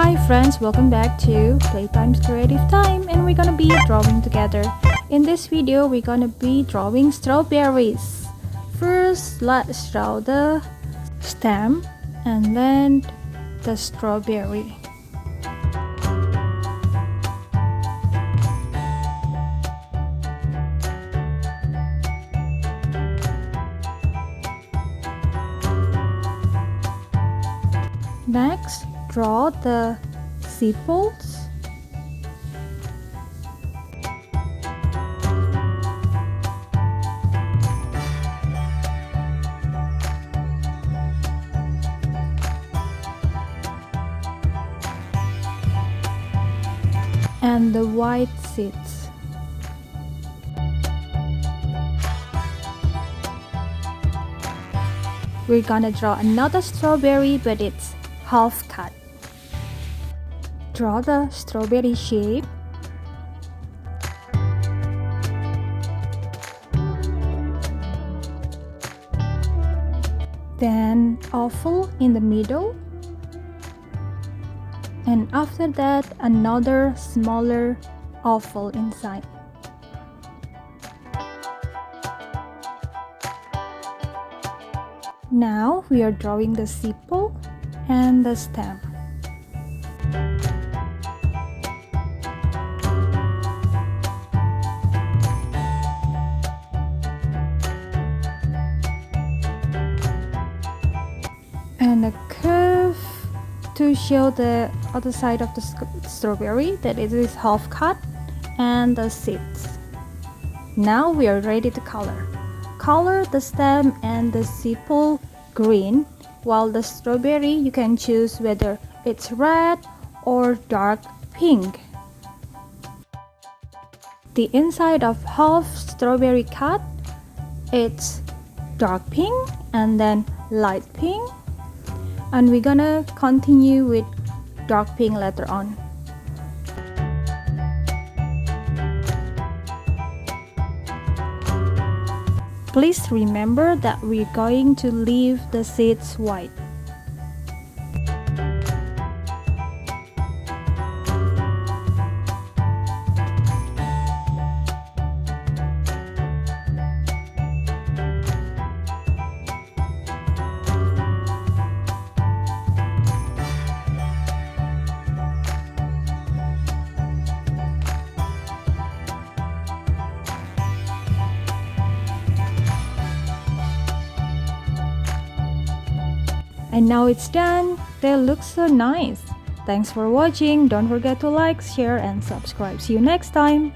Hi friends, welcome back to Playtime's Creative Time, and we're gonna be drawing together. In this video, we're gonna be drawing strawberries. First, let's draw the stem and then the strawberry. Next, draw the sepals. And the white seeds. We're gonna draw another strawberry, but it's half cut. Draw the strawberry shape. Then oval in the middle. And after that, another smaller oval inside. Now we are drawing the sepal and the stem. And a curve to show the other side of the strawberry that it is half cut, and the seeds. Now we are ready to color. Color the stem and the sepal green, while the strawberry you can choose whether it's red or dark pink. The inside of half strawberry cut, it's dark pink and then light pink, and we're gonna continue with dark pink later on. Please remember that we're going to leave the seeds white. And now it's done. They look so nice. Thanks for watching. Don't forget to like, share, and subscribe. See you next time.